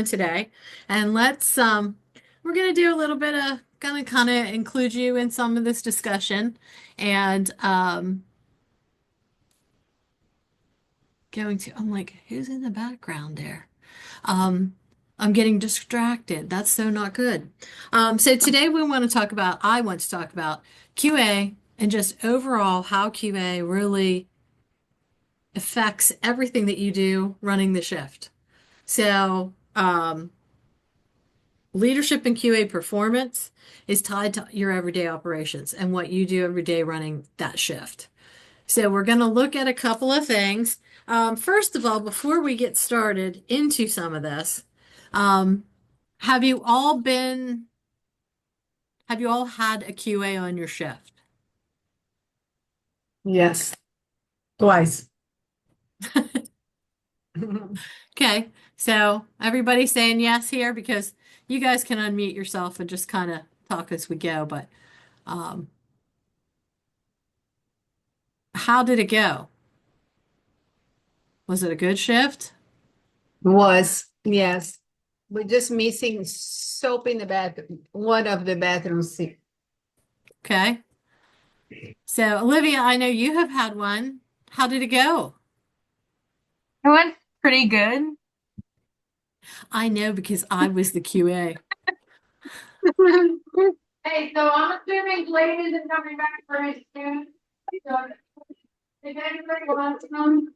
doing today. And we're gonna do a little bit of gonna kind of include you in some of this discussion, and I'm like, who's in the background there? Um, I'm getting distracted. That's so not good. So today I want to talk about QA and just overall how QA really affects everything that you do running the shift. So, leadership and QA performance is tied to your everyday operations and what you do every day running that shift. So we're going to look at a couple of things. First of all, before we get started into some of this, um, have you all been, have you all had a QA on your shift? Yes, twice. Okay, so everybody's saying yes here because you guys can unmute yourself and just kind of talk as we go. But um, how did it go? Was it a good shift? Was, yes. We're just missing soap in the bathroom, one of the bathroom sink. Okay. So, Olivia, I know you have had one. How did it go? It went pretty good. I know because I was the QA. Hey, so I'm assuming Blade isn't coming back for his students. So if anybody wants to come,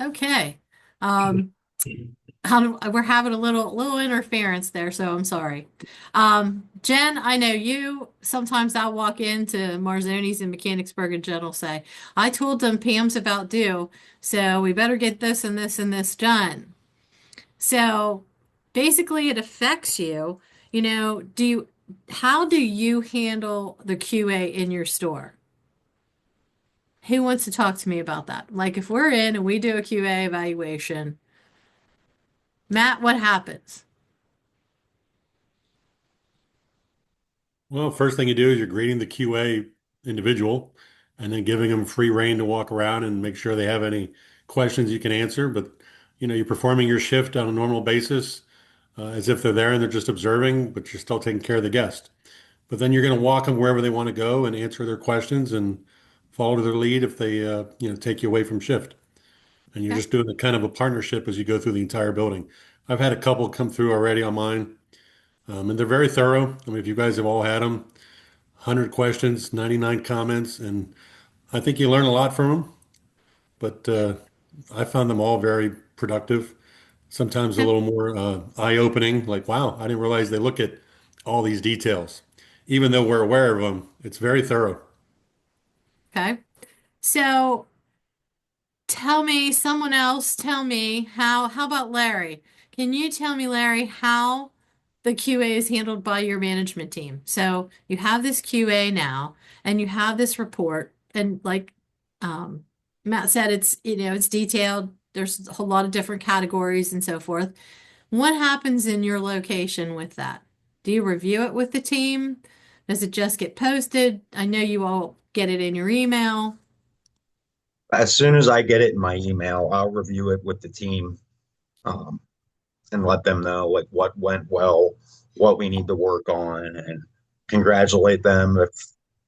Okay. Um, we're having a little interference there, so I'm sorry. Jen, I know you. Sometimes I'll walk into Marzoni's in Mechanicsburg and Jen will say, I told them Pam's about due, so we better get this and this and this done. So basically it affects you. How do you handle the QA in your store? Who wants to talk to me about that? Like if we're in and we do a QA evaluation, Matt, what happens? Well, first thing you do is you're greeting the QA individual and then giving them free rein to walk around and make sure they have any questions you can answer. But, you're performing your shift on a normal basis, as if they're there and they're just observing, but you're still taking care of the guest. But then you're going to walk them wherever they want to go and answer their questions and follow to their lead if they, take you away from shift. And you're Okay. just doing a kind of a partnership as you go through the entire building. I've had a couple come through already on mine, and they're very thorough. I mean, if you guys have all had them, 100 questions, 99 comments, and I think you learn a lot from them. But I found them all very productive, sometimes a Okay. little more eye-opening, like, wow, I didn't realize they look at all these details. Even though we're aware of them, it's very thorough. Okay. So someone else tell me how about Larry? Can you tell me, Larry, how the QA is handled by your management team? So you have this QA now and you have this report and like um, Matt said, it's detailed. There's a whole lot of different categories and so forth. What happens in your location with that? Do you review it with the team? Does it just get posted? I know you all get it in your email. As soon as I get it in my email, I'll review it with the team, um, and let them know like what went well, what we need to work on, and congratulate them if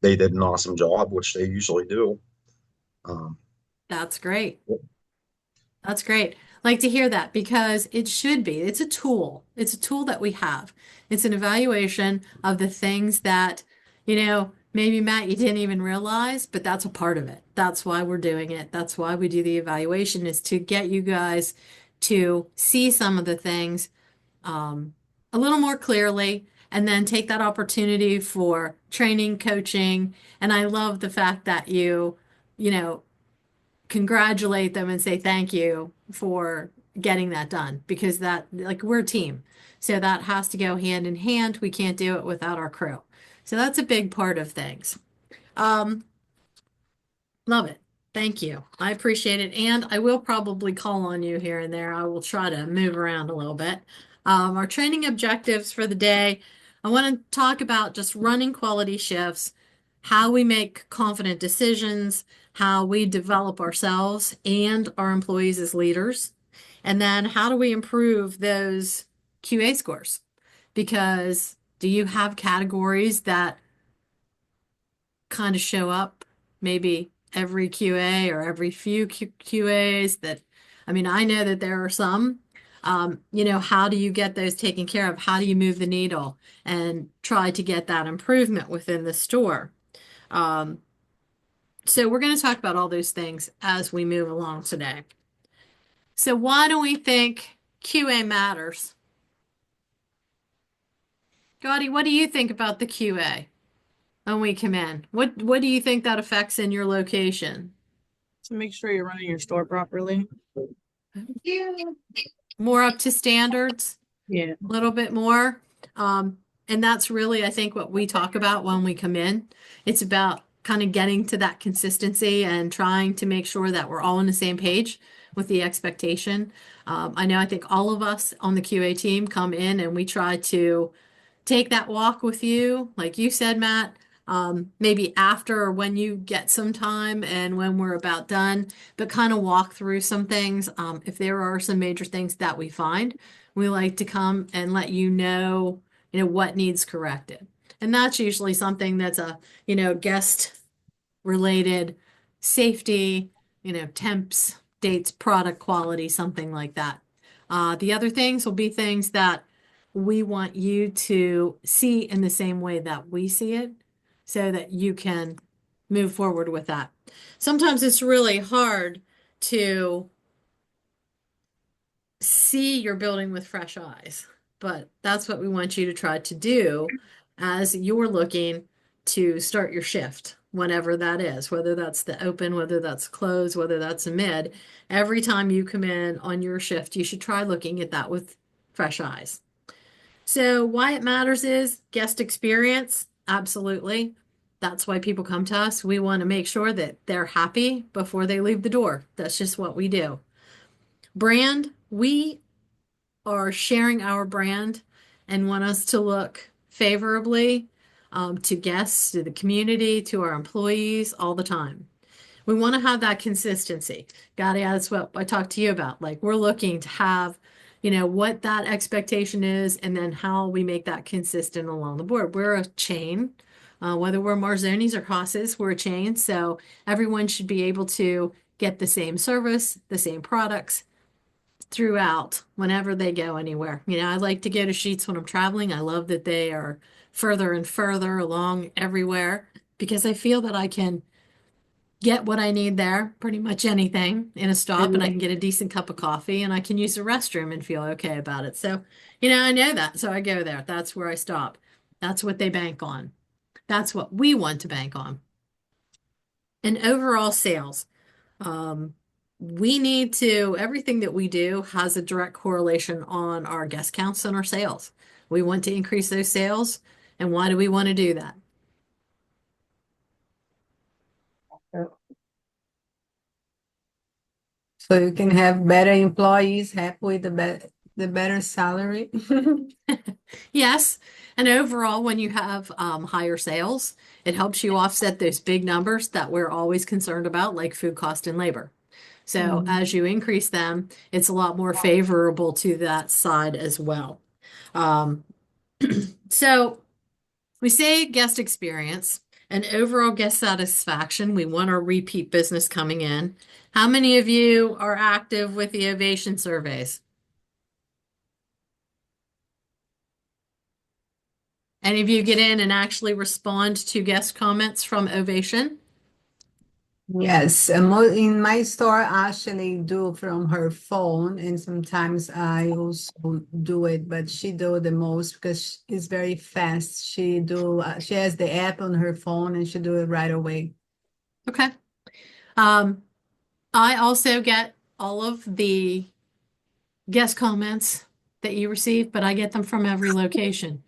they did an awesome job, which they usually do. Um, That's great. That's great. Like to hear that because it should be. It's a tool. It's a tool that we have. It's an evaluation of the things that, maybe Matt, you didn't even realize, but that's a part of it. That's why we're doing it. That's why we do the evaluation is to get you guys to see some of the things um, a little more clearly and then take that opportunity for training, coaching. And I love the fact that you know, congratulate them and say thank you for getting that done because that like we're a team. So that has to go hand in hand. We can't do it without our crew. So that's a big part of things. Um, Love it. Thank you. I appreciate it. And I will probably call on you here and there. I will try to move around a little bit. Our training objectives for the day. I want to talk about just running quality shifts, how we make confident decisions, how we develop ourselves and our employees as leaders, And then how do we improve those QA scores? Because do you have categories that kind of show up maybe every QA or every few QAs that, I mean, I know that there are some. How do you get those taken care of? How do you move the needle and try to get that improvement within the store? Um, so we're going to talk about all those things as we move along today. So why do we think QA matters? Gotti, what do you think about the QA when we come in? What do you think that affects in your location? To make sure you're running your store properly. More up to standards, Yeah. a little bit more. And that's really, I think, what we talk about when we come in. It's about kind of getting to that consistency and trying to make sure that we're all on the same page with the expectation. I think all of us on the QA team come in and we try to take that walk with you, like you said, Matt, maybe after or when you get some time and when we're about done, but kind of walk through some things. If there are some major things that we find, we like to come and let what needs corrected. And that's usually something that's a, guest related safety, temps, dates, product quality, something like that. The other things will be things that we want you to see in the same way that we see it so that you can move forward with that. Sometimes it's really hard to see your building with fresh eyes, but that's what we want you to try to do as you're looking to start your shift, whenever that is, whether that's the open, whether that's close, whether that's a mid. Every time you come in on your shift, you should try looking at that with fresh eyes. So why it matters is guest experience. Absolutely. That's why people come to us. We want to make sure that they're happy before they leave the door. That's just what we do. Brand, we are sharing our brand and want us to look favorably to guests, to the community, to our employees all the time. We want to have that consistency. Gotti, that's what I talked to you about. Like we're looking to have, what that expectation is and then how we make that consistent along the board. We're a chain. Whether we're Marzoni's or Haas's, we're a chain. So everyone should be able to get the same service, the same products throughout whenever they go anywhere. I like to go to Sheetz when I'm traveling. I love that they are further and further along everywhere because I feel that I can get what I need there, pretty much anything in a stop, and I can get a decent cup of coffee and I can use the restroom and feel okay about it. So, I know that. So I go there. That's where I stop. That's what they bank on. That's what we want to bank on. And overall sales. We need to, everything that we do has a direct correlation on our guest counts and our sales. We want to increase those sales. And why do we want to do that? So you can have better employees, happy with the better salary. Yes. And overall, when you have higher sales, it helps you offset those big numbers that we're always concerned about, like food cost and labor. So as you increase them, it's a lot more favorable to that side as well. So we say guest experience and overall guest satisfaction. We want our repeat business coming in. How many of you are active with the Ovation surveys? Any of you get in and actually respond to guest comments from Ovation? Yes, in my store, I actually do from her phone, and sometimes I also do it, but she do the most because it's very fast. She has the app on her phone and she do it right away. Okay. I also get all of the guest comments that you receive, but I get them from every location.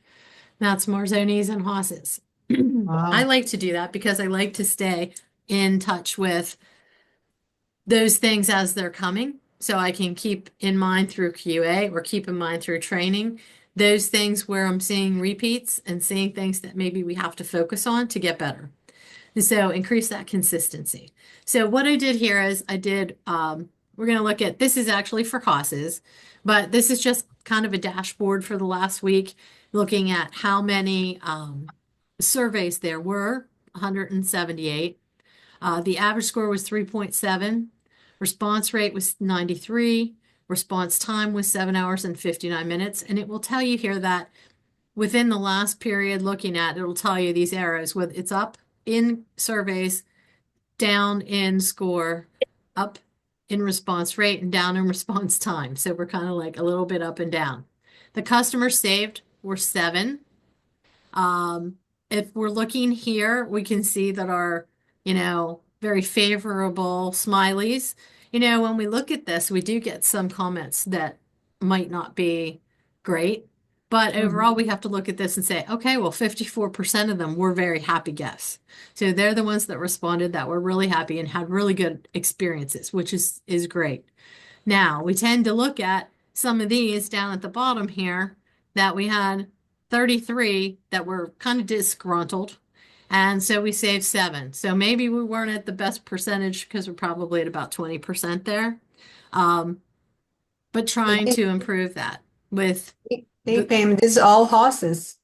That's Marzoni's and Haas's. I like to do that because I like to stay in touch with those things as they're coming. So I can keep in mind through QA or keep in mind through training those things where I'm seeing repeats and seeing things that maybe we have to focus on to get better. And so increase that consistency. So what I did here is I did we're going to look at, this is actually for Haas's, but this is just kind of a dashboard for the last week, looking at how many surveys there were, 178. The average score was 3.7. Response rate was 93. Response time was 7 hours and 59 minutes. And it will tell you here that within the last period looking at, it'll tell you these arrows with it's up in surveys, down in score, up in response rate, and down in response time. So we're kind of like a little bit up and down. The customers saved were 7. If we're looking here, we can see that our, very favorable smileys, when we look at this, we do get some comments that might not be great. But overall, we have to look at this and say, okay, well, 54% of them were very happy guests. So they're the ones that responded that were really happy and had really good experiences, which is great. Now, we tend to look at some of these down at the bottom here that we had 33 that were kind of disgruntled. And so we saved 7. So maybe we weren't at the best percentage because we're probably at about 20% there. But trying to improve that with They pay this all horses.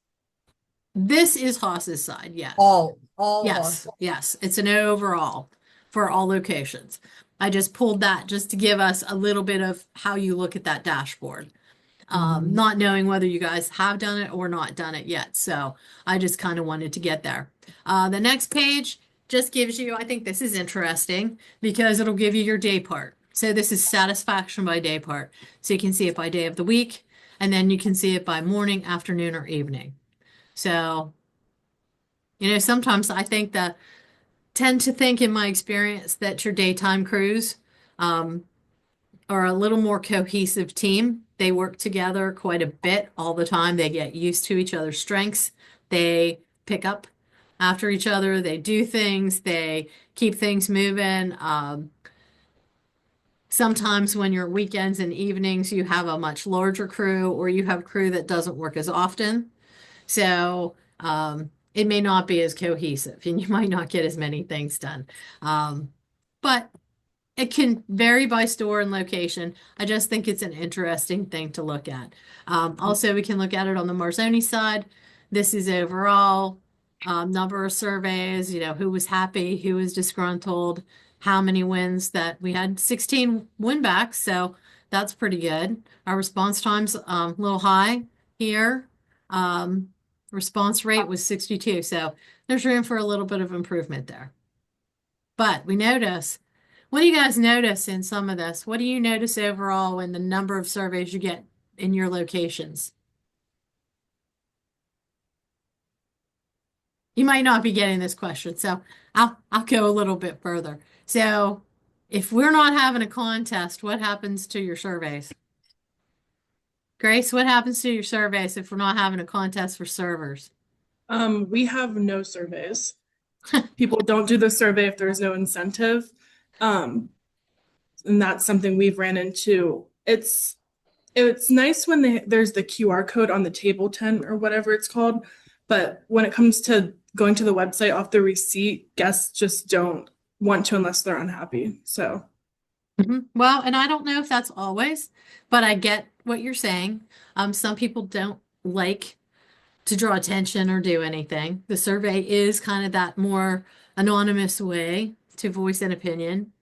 this is Haas's side, yes. All Yes, horses. yes. It's an overall for all locations. I just pulled that just to give us a little bit of how you look at that dashboard. Not knowing whether you guys have done it or not done it yet. So I just kind of wanted to get there. The next page just gives you, I think this is interesting because it'll give you your day part. So this is satisfaction by day part. So you can see it by day of the week, and then you can see it by morning, afternoon, or evening. So, sometimes I think tend to think in my experience that your daytime crews are a little more cohesive team. They work together quite a bit all the time. They get used to each other's strengths. They pick up after each other. They do things. They keep things moving. Sometimes when you're weekends and evenings, you have a much larger crew or you have crew that doesn't work as often. So it may not be as cohesive and you might not get as many things done. But it can vary by store and location. I just think it's an interesting thing to look at. Also, we can look at it on the Marzoni side. This is overall number of surveys, who was happy, who was disgruntled, how many wins that we had 16 win backs. So that's pretty good. Our response time's a little high here. Response rate was 62. So there's room for a little bit of improvement there. But we notice, what do you guys notice in some of this? What do you notice overall in the number of surveys you get in your locations? You might not be getting this question, so I'll go a little bit further. So if we're not having a contest, what happens to your surveys? Grace, what happens to your surveys if we're not having a contest for servers? We have no surveys. People don't do the survey if there's no incentive. And that's something we've ran into. It's nice when there's the QR code on the table tent or whatever it's called, but when it comes to going to the website off the receipt, guests just don't want to unless they're unhappy. So Well, and I don't know if that's always, but I get what you're saying. Some people don't like to draw attention or do anything. The survey is kind of that more anonymous way to voice an opinion.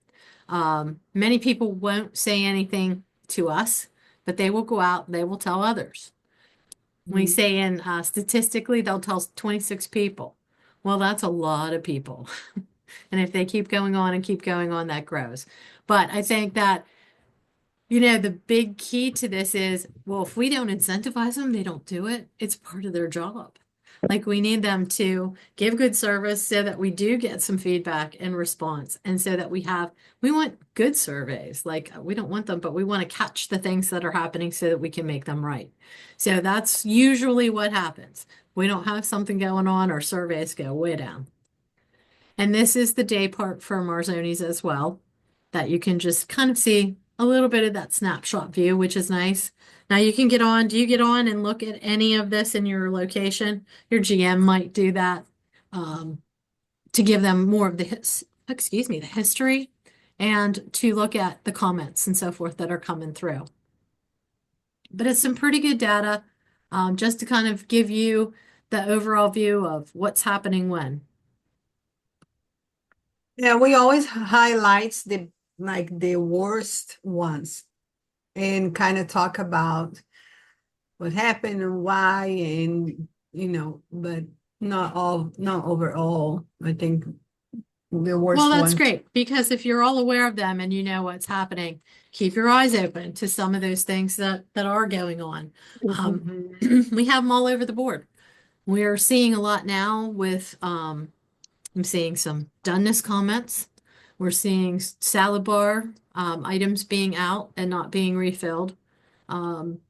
Many people won't say anything to us, but they will go out, they will tell others. We say statistically, they'll tell 26 people. Well, that's a lot of people. And if they keep going on and keep going on, that grows. But I think that, the big key to this is, well, if we don't incentivize them, they don't do it. It's part of their job. Like we need them to give good service so that we do get some feedback and response. And so that we want good surveys. Like we don't want them, but we want to catch the things that are happening so that we can make them right. So that's usually what happens. We don't have something going on, our surveys go way down. And this is the day part for Marzoni's as well, that you can just kind of see a little bit of that snapshot view, which is nice. Now you can do you get on and look at any of this in your location? Your GM might do that to give them more of the history and to look at the comments and so forth that are coming through. But it's some pretty good data, just to kind of give you the overall view of what's happening when. Yeah, we always highlights the worst ones and kind of talk about what happened and why, and but not overall. I think the worst Well, that's ones. great, because if you're all aware of them and you know what's happening, keep your eyes open to some of those things that are going on. Mhm. We have them all over the board. We're seeing a lot now with I'm seeing some doneness comments. We're seeing salad bar items being out and not being refilled. Um,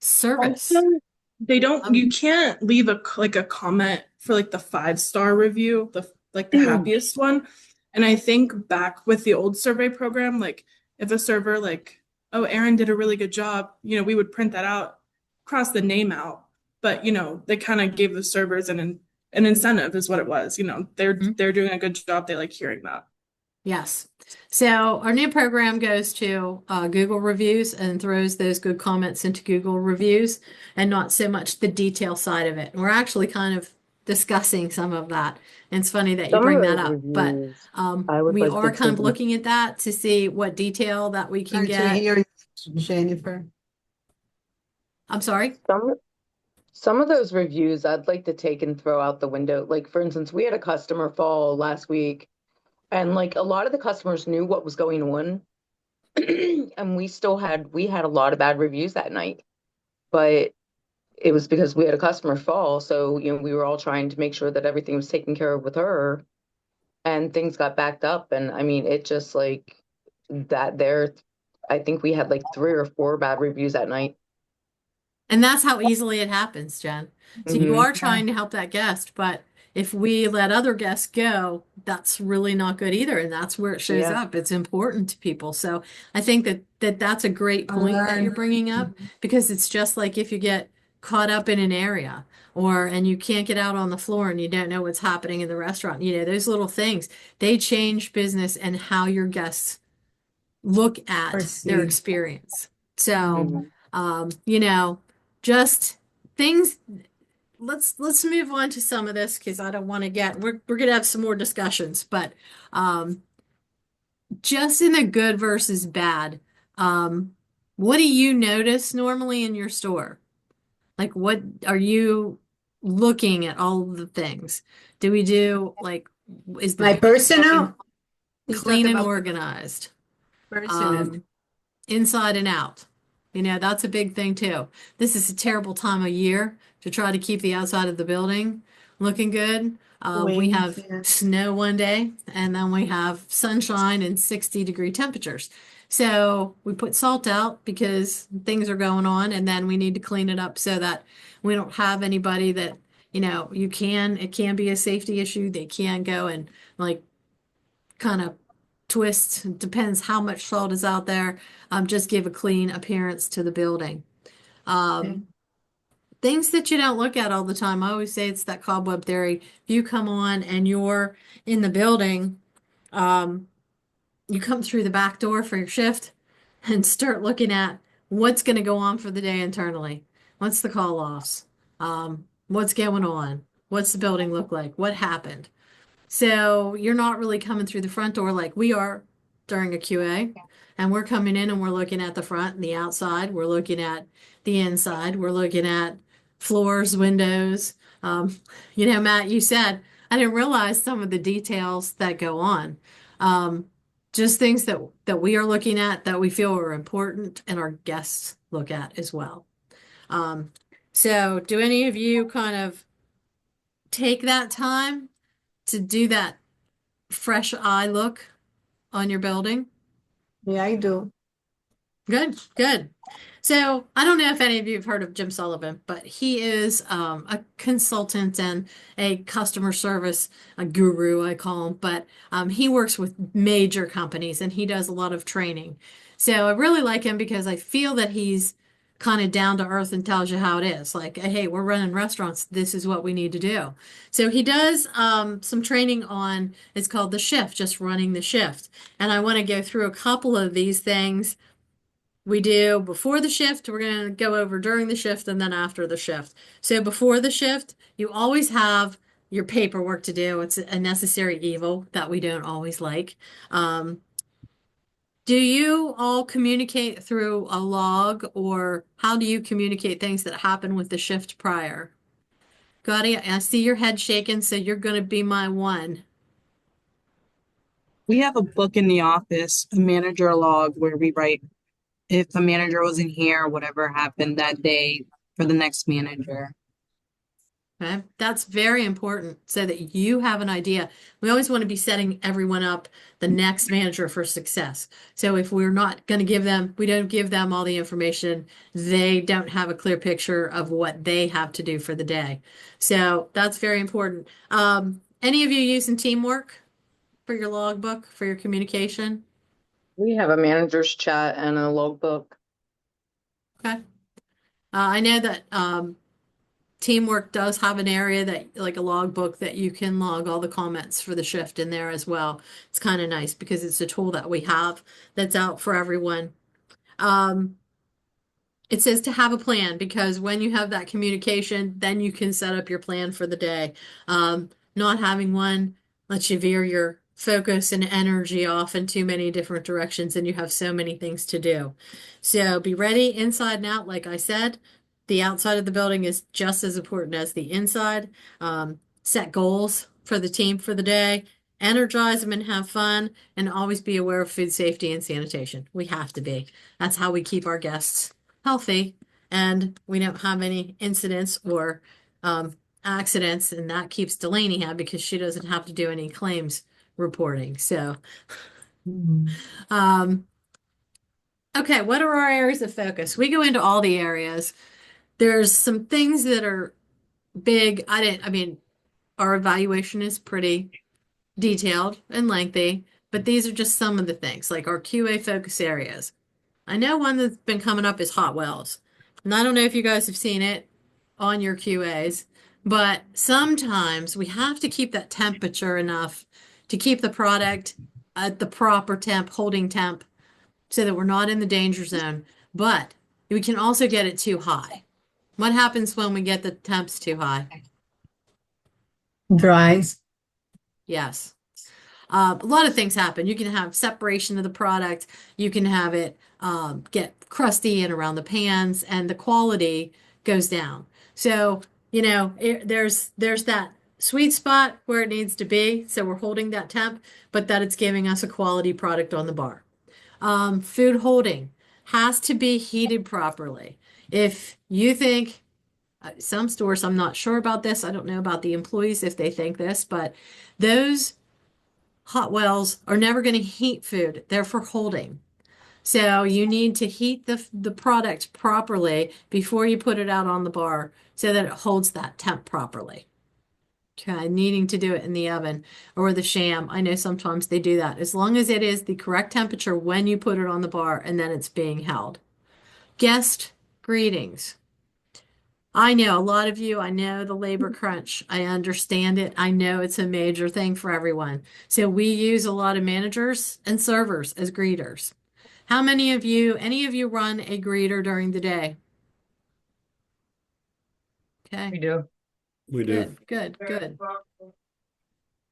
service. Also, they don't, you Um, can't leave a comment for like the 5-star review, the happiest one. And I think back with the old survey program, like if a server like, oh, Aaron did a really good job, we would print that out, cross the name out. But they kind of gave the servers an incentive is what it was. They're doing a good job. They like hearing that. Yes. So our new program goes to Google reviews and throws those good comments into Google reviews, and not so much the detail side of it. And we're actually kind of discussing some of that. And it's funny that you Some of bring that those up, but reviews I would we like are to kind of take. looking at that to see what detail that we can Hard to get. hear you, Jennifer. I'm sorry. Some of those reviews I'd like to take and throw out the window. Like, for instance, we had a customer fall last week, and like a lot of the customers knew what was going on. And we had a lot of bad reviews that night. But it was because we had a customer fall. So, we were all trying to make sure that everything was taken care of with her, and things got backed up. And I mean, it just like that there, I think we had like 3 or 4 bad reviews that night. And that's how easily it happens, Jen. So you Mhm. are trying to help that guest, but if we let other guests go, that's really not good either. And that's where it shows Yeah. up. It's important to people. So I think that's a great point that you're Learn. bringing up, because it's just like if you get caught up in an area and you can't get out on the floor and you don't know what's happening in the restaurant, those little things, they change business and how your guests look at their Perceive. experience. So, Mhm. just things. Let's move on to some of this, because I don't want to we're gonna have some more discussions, but um, just in the good versus bad, what do you notice normally in your store? Like, what are you looking at all the things? Do we do like, is the My building personal, you talk clean and about organized? personal. Inside and out. That's a big thing too. This is a terrible time of year to try to keep the outside of the building looking good. We Wings, have yeah. snow one day, and then we have sunshine and 60-degree temperatures. So we put salt out because things are going on, and then we need to clean it up so that we don't have anybody that, it can be a safety issue. They can go and like kind of twist. It depends how much salt is out there. Just give a clean appearance to the building. Um, things that you don't look at all the time. I always say it's that cobweb theory. If you come on and you're in the building, um, you come through the back door for your shift and start looking at what's going to go on for the day internally. What's the call offs? What's going on? What's the building look like? What happened? So you're not really coming through the front door like we are during a QA. And we're coming in and we're looking at the front and the outside. We're looking at the inside. We're looking at floors, windows. Matt, you said, I didn't realize some of the details that go on. Um, just things that we are looking at that we feel are important and our guests look at as well. Um, so do any of you kind of take that time to do that fresh eye look on your building? Yeah, I do. Good, good. So I don't know if any of you have heard of Jim Sullivan, but he is a consultant and a customer service a guru, I call him. But he works with major companies and he does a lot of training. So I really like him because I feel that he's kind of down to earth and tells you how it is. Like, hey, we're running restaurants. This is what we need to do. So he does some training on, it's called the shift, just running the shift. And I want to go through a couple of these things we do before the shift. We're going to go over during the shift and then after the shift. So before the shift, you always have your paperwork to do. It's a necessary evil that we don't always like. Do you all communicate through a log, or how do you communicate things that happen with the shift prior? Claudia, I see your head shaking, so you're going to be my one. We have a book in the office, a manager log, where we write if a manager wasn't here, whatever happened that day for the next manager. Okay, that's very important so that you have an idea. We always want to be setting everyone up, the next manager, for success. So if we're not going to give them, we don't give them all the information, they don't have a clear picture of what they have to do for the day. So that's very important. Any of you using Teamwork for your logbook, for your communication? We have a manager's chat and a logbook. Okay. I know that Teamwork does have an area that, like a logbook, that you can log all the comments for the shift in there as well. It's kind of nice because it's a tool that we have that's out for everyone. It says to have a plan, because when you have that communication, then you can set up your plan for the day. Not having one lets you veer your focus and energy off in too many different directions, and you have so many things to do. So be ready inside and out, like I said. The outside of the building is just as important as the inside. Set goals for the team for the day, energize them and have fun, and always be aware of food safety and sanitation. We have to be. That's how we keep our guests healthy, and we don't have any incidents or accidents, and that keeps Delaney happy because she doesn't have to do any claims reporting. So, okay, what are our areas of focus? We go into all the areas. There's some things that are big. I mean, our evaluation is pretty detailed and lengthy, but these are just some of the things, like our QA focus areas. I know one that's been coming up is hot wells. And I don't know if you guys have seen it on your QAs, but sometimes we have to keep that temperature enough to keep the product at the proper temp, holding temp, so that we're not in the danger zone. But we can also get it too high. What happens when we get the temps too high? Dries. Yes. A lot of things happen. You can have separation of the product. You can have it get crusty and around the pans, and the quality goes down. So, there's that sweet spot where it needs to be. So we're holding that temp, but that it's giving us a quality product on the bar. Food holding has to be heated properly. If you think, some stores, I'm not sure about this, I don't know about the employees if they think this, but those hot wells are never going to heat food. They're for holding. So you need to heat the product properly before you put it out on the bar so that it holds that temp properly. Okay, needing to do it in the oven or the sham. I know sometimes they do that. As long as it is the correct temperature when you put it on the bar and then it's being held. Guest greetings. I know a lot of you, I know the labor crunch. I understand it. I know it's a major thing for everyone. So we use a lot of managers and servers as greeters. How many of you, any of you run a greeter during the day? Okay. We do. We do. Good.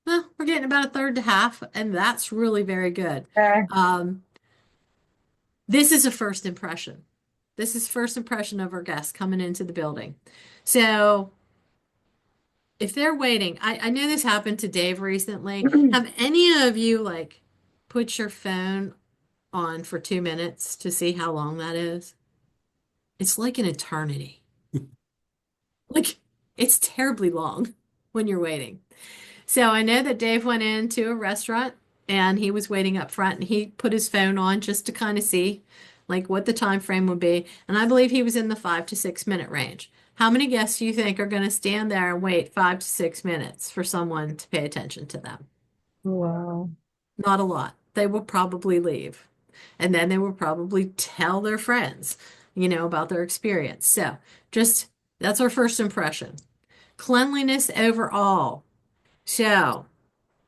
Well, we're getting about a third to half, and that's really very good. This is a first impression. This is first impression of our guests coming into the building. So if they're waiting, I know this happened to Dave recently. Have any of you put your phone on for 2 minutes to see how long that is? It's like an eternity. It's terribly long when you're waiting. So I know that Dave went into a restaurant and he was waiting up front, and he put his phone on just to kind of see what the time frame would be. And I believe he was in the 5 to 6 minute range. How many guests do you think are going to stand there and wait 5 to 6 minutes for someone to pay attention to them? Wow. Not a lot. They will probably leave. And then they will probably tell their friends. about their experience. So just that's our first impression. Cleanliness overall. So,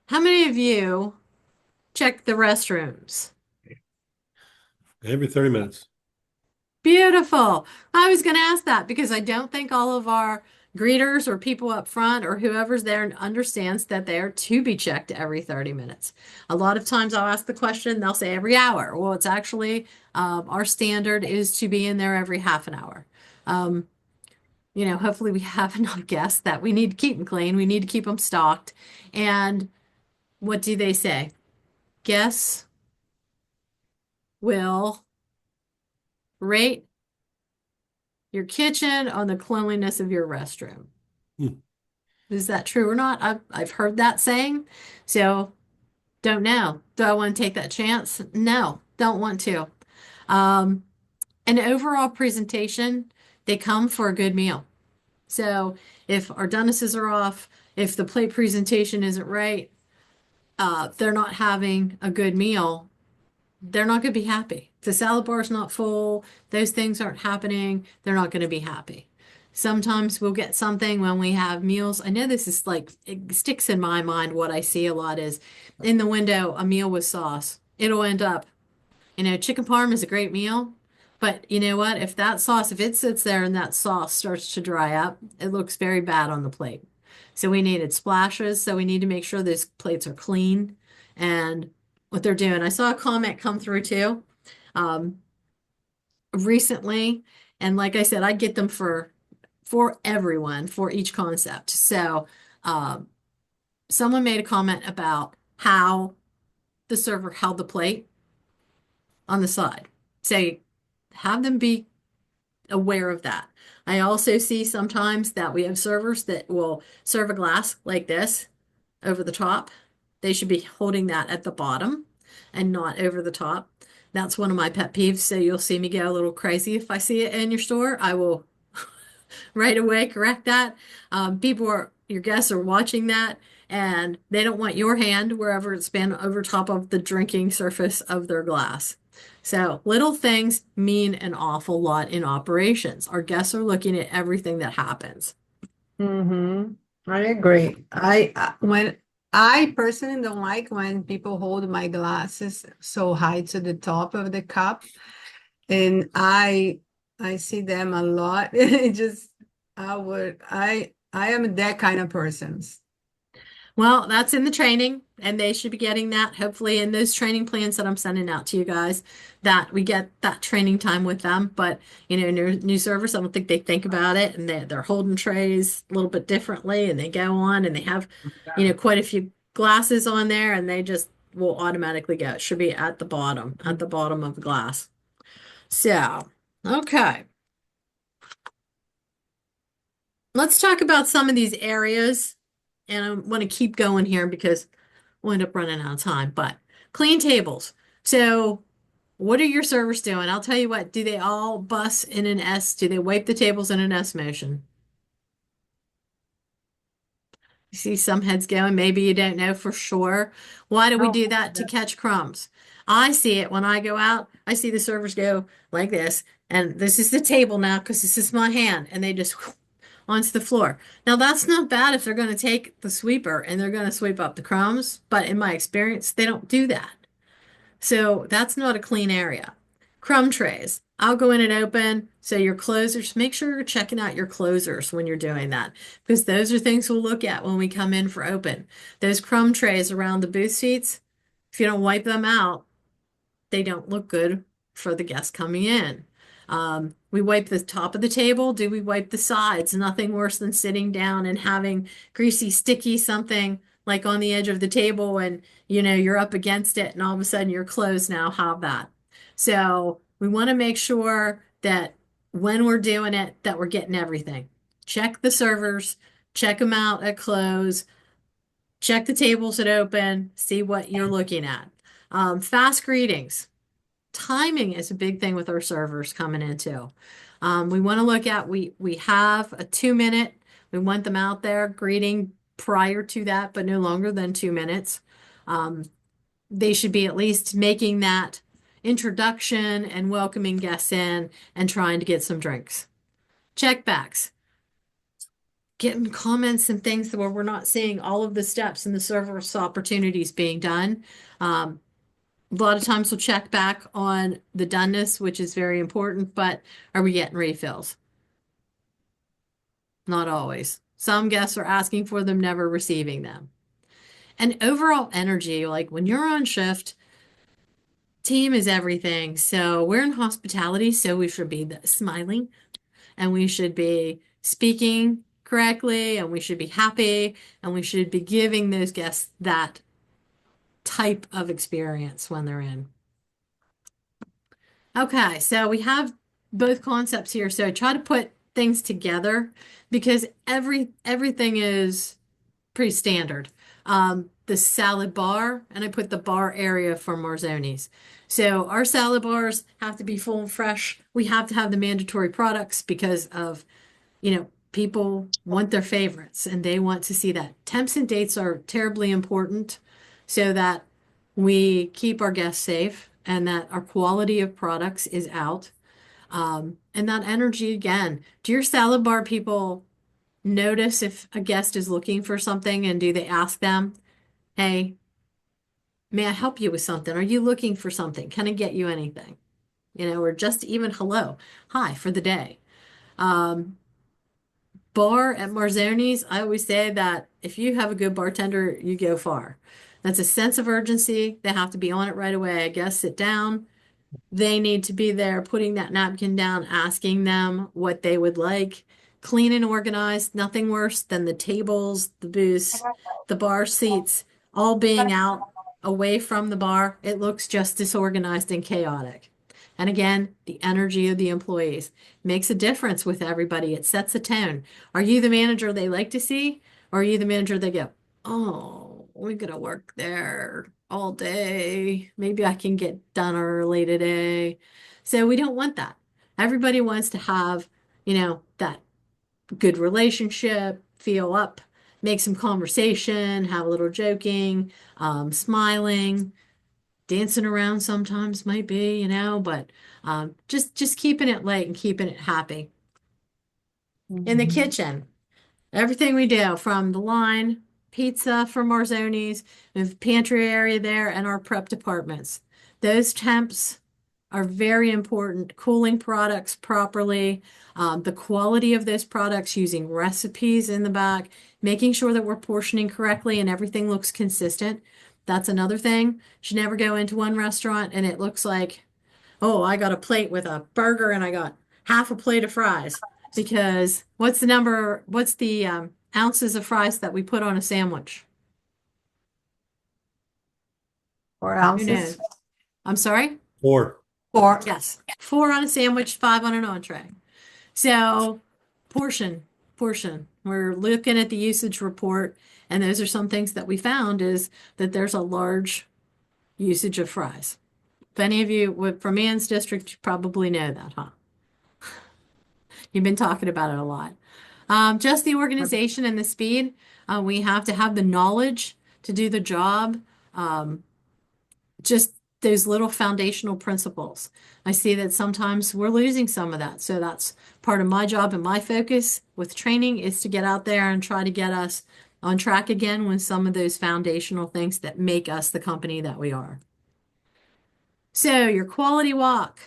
how many of you check the restrooms? Every 30 minutes. Beautiful. I was going to ask that because I don't think all of our greeters or people up front or whoever's there understands that they are to be checked every 30 minutes. A lot of times I'll ask the question, they'll say every hour. Well, it's actually our standard is to be in there every half an hour. Hopefully we have enough guests that we need to keep them clean. We need to keep them stocked. And what do they say? Guests will rate your kitchen on the cleanliness of your restroom. Hmm. Is that true or not? I've heard that saying, so don't know. Do I want to take that chance? No, don't want to. An overall presentation, they come for a good meal. So if our Dennis's are off, if the plate presentation isn't right, they're not having a good meal, they're not going to be happy. If the salad bar is not full, those things aren't happening, they're not going to be happy. Sometimes we'll get something when we have meals. I know this is like, it sticks in my mind. What I see a lot is in the window, a meal with sauce. It'll end up, chicken parm is a great meal, but you know what? If that sauce, if it sits there and that sauce starts to dry up, it looks very bad on the plate. So we needed splashes. So we need to make sure those plates are clean and what they're doing. I saw a comment come through too, recently. And like I said, I get them for everyone for each concept. So, someone made a comment about how the server held the plate on the side. Say, have them be aware of that. I also see sometimes that we have servers that will serve a glass like this over the top. They should be holding that at the bottom and not over the top. That's one of my pet peeves. So you'll see me go a little crazy if I see it in your store. I will right away correct that. Your guests are watching that and they don't want your hand wherever it's been over top of the drinking surface of their glass. So little things mean an awful lot in operations. Our guests are looking at everything that happens. Mm-hmm. I agree. When I personally don't like when people hold my glasses so high to the top of the cup, and I see them a lot. It just I am that kind of person. Well, that's in the training, and they should be getting that hopefully in those training plans that I'm sending out to you guys, that we get that training time with them. But new servers, I don't think they think about it, and they're holding trays a little bit differently, and they go on and they have quite a few glasses on there, and they just will automatically go. It should be at the bottom of the glass. So, okay. Let's talk about some of these areas, and I want to keep going here because we'll end up running out of time. But clean tables. So, what are your servers doing? I'll tell you what, do they all bus in an S? Do they wipe the tables in an S motion? You see some heads going, maybe you don't know for sure. Why do we do that? To catch crumbs. I see it when I go out. I see the servers go like this, and this is the table now because this is my hand, and they just onto the floor. Now that's not bad if they're going to take the sweeper and they're going to sweep up the crumbs, but in my experience, they don't do that. So that's not a clean area. Crumb trays. I'll go in and open. So your closers, make sure you're checking out your closers when you're doing that, because those are things we'll look at when we come in for open. Those crumb trays around the booth seats, if you don't wipe them out, they don't look good for the guests coming in. We wipe the top of the table. Do we wipe the sides? Nothing worse than sitting down and having greasy, sticky something like on the edge of the table and you're up against it and all of a sudden your clothes now have that. So we want to make sure that when we're doing it, that we're getting everything. Check the servers, check them out at close, check the tables at open, see what you're looking at. Fast greetings. Timing is a big thing with our servers coming into. We want to look at, we have a 2-minute, we want them out there greeting prior to that, but no longer than 2 minutes. They should be at least making that introduction and welcoming guests in and trying to get some drinks. Checkbacks. Getting comments and things where we're not seeing all of the steps and the service opportunities being done. A lot of times we'll check back on the doneness, which is very important, but are we getting refills? Not always. Some guests are asking for them, never receiving them. And overall energy, like when you're on shift, team is everything. So we're in hospitality, so we should be smiling and we should be speaking correctly and we should be happy and we should be giving those guests that type of experience when they're in. Okay, so we have both concepts here. So I try to put things together because everything is pretty standard. The salad bar, and I put the bar area for Marzoni's. So our salad bars have to be full and fresh. We have to have the mandatory products because of, people want their favorites and they want to see that. Temps and dates are terribly important so that we keep our guests safe and that our quality of products is out. And that energy again. Do your salad bar people notice if a guest is looking for something and do they ask them, hey, may I help you with something? Are you looking for something? Can I get you anything? Or just even hello, hi for the day. Bar at Marzoni's, I always say that if you have a good bartender, you go far. That's a sense of urgency. They have to be on it right away. I guess sit down. They need to be there, putting that napkin down, asking them what they would like. Clean and organized, nothing worse than the tables, the booths, the bar seats, all being out away from the bar. It looks just disorganized and chaotic. And again, the energy of the employees makes a difference with everybody. It sets a tone. Are you the manager they like to see? Or are you the manager they go, oh, we're going to work there all day. Maybe I can get done early today. So we don't want that. Everybody wants to have, that good relationship, feel up, make some conversation, have a little joking, smiling, dancing around sometimes might be, but just keeping it light and keeping it happy. In the kitchen, everything we do from the line, pizza from Marzoni's, we have pantry area there, and our prep departments. Those temps are very important. Cooling products properly, the quality of those products, using recipes in the back, making sure that we're portioning correctly and everything looks consistent. That's another thing. Should never go into one restaurant and it looks like, oh, I got a plate with a burger and I got half a plate of fries. Because what's the ounces of fries that we put on a sandwich? 4 Who ounces. knows? I'm sorry? 4. 4. Yes. 4 on a sandwich, 5 on an entree. So portion. We're looking at the usage report, and those are some things that we found is that there's a large usage of fries. If any of you from Ann's district, you probably know that, huh? You've been talking about it a lot. Just the organization and the speed. We have to have the knowledge to do the job. Just those little foundational principles. I see that sometimes we're losing some of that. So that's part of my job and my focus with training is to get out there and try to get us on track again with some of those foundational things that make us the company that we are. So your quality walk,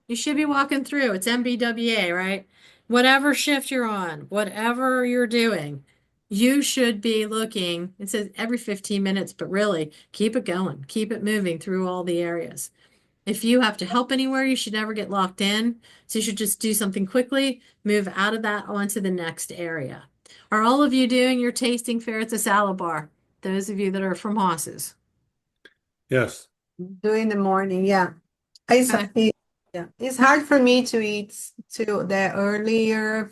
you should be walking through. It's MBWA, right? Whatever shift you're on, whatever you're doing, you should be looking. It says every 15 minutes, but really keep it going, keep it moving through all the areas. If you have to help anywhere, you should never get locked in. So you should just do something quickly, move out of that onto the next area. Are all of you doing your tasting fair at the salad bar? Those of you that are from Haas's. Yes. Do in the morning, yeah. It's hard for me to eat to the earlier,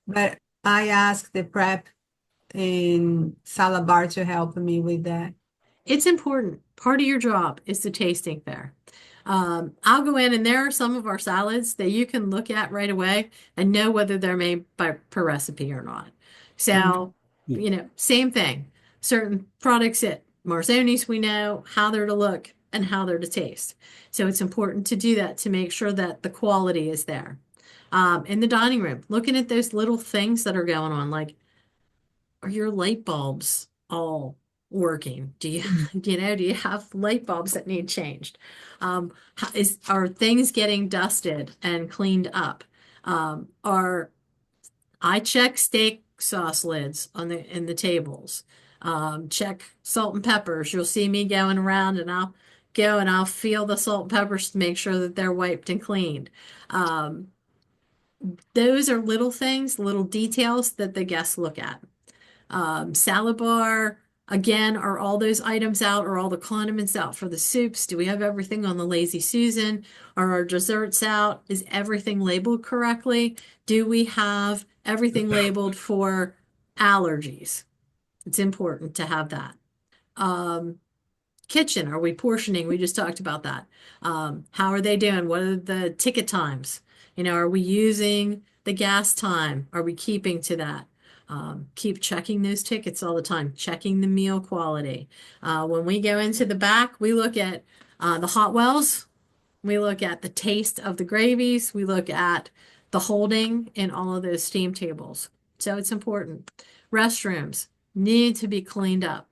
but I ask the prep in salad bar to help me with that. It's important. Part of your job is the tasting fair. I'll go in and there are some of our salads that you can look at right away and know whether they're made per recipe or not. So, same thing. Certain products at Marzoni's, we know how they're to look. and how they're to taste. So it's important to do that to make sure that the quality is there. In the dining room, looking at those little things that are going on, like, are your light bulbs all working? Do you, do you have light bulbs that need changed? Are things getting dusted and cleaned up? I check steak sauce lids in the tables. Check salt and peppers. You'll see me going around and I'll go and I'll feel the salt and peppers to make sure that they're wiped and cleaned. Those are little things, little details that the guests look at. Salad bar, again, are all those items out? Are all the condiments out for the soups? Do we have everything on the Lazy Susan? Are our desserts out? Is everything labeled correctly? Do we have everything labeled for allergies? It's important to have that. Kitchen, are we portioning? We just talked about that. How are they doing? What are the ticket times? Are we using the gas time? Are we keeping to that? Keep checking those tickets all the time, checking the meal quality. When we go into the back, we look at the hot wells, we look at the taste of the gravies, we look at the holding in all of those steam tables. So it's important. Restrooms need to be cleaned up.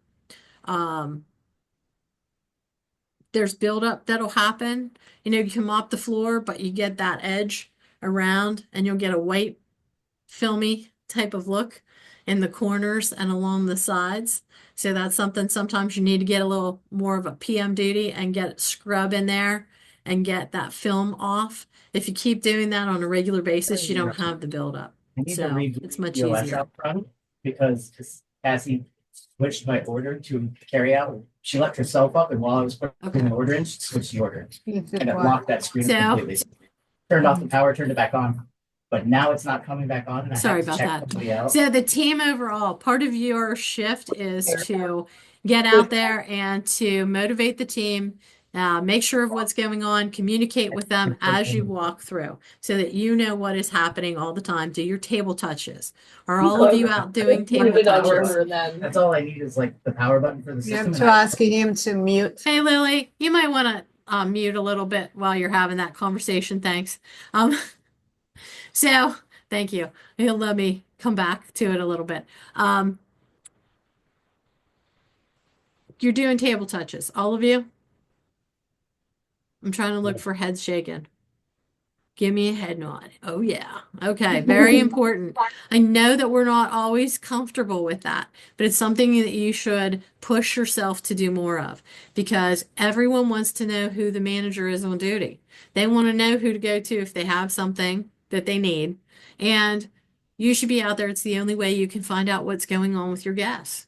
There's buildup that'll happen. You can mop the floor, but you get that edge around and you'll get a white, filmy type of look in the corners and along the sides. So that's something sometimes you need to get a little more of a PM duty and get scrub in there and get that film off. If you keep doing that on a regular basis, you don't have the buildup. I need to So read it's much POS easier. out front because Cassie switched my order to carry out. She left her cell phone, and while I was putting Okay. the order in, she switched the order. It's And it what- locked that screen So- completely. Turned off the power, turned it back on. But now it's not coming back on. And I Sorry have to about check that. somebody else. So the team overall, part of your shift is to get out there and to motivate the team, make sure of what's going on, communicate with them as you walk through so that you know what is happening all the time. Do your table touches. Are all of you out doing table touches? That's all I need is like the power button for the You system. have and to I- ask him to mute. Hey, Lily, you might want to mute a little bit while you're having that conversation. Thanks. So thank you. He'll let me come back to it a little bit. You're doing table touches, all of you? I'm trying to look for heads shaking. Give me a head nod. Oh, yeah. Okay, very important. I know that we're not always comfortable with that, but it's something that you should push yourself to do more of because everyone wants to know who the manager is on duty. They want to know who to go to if they have something that they need. And you should be out there. It's the only way you can find out what's going on with your guests.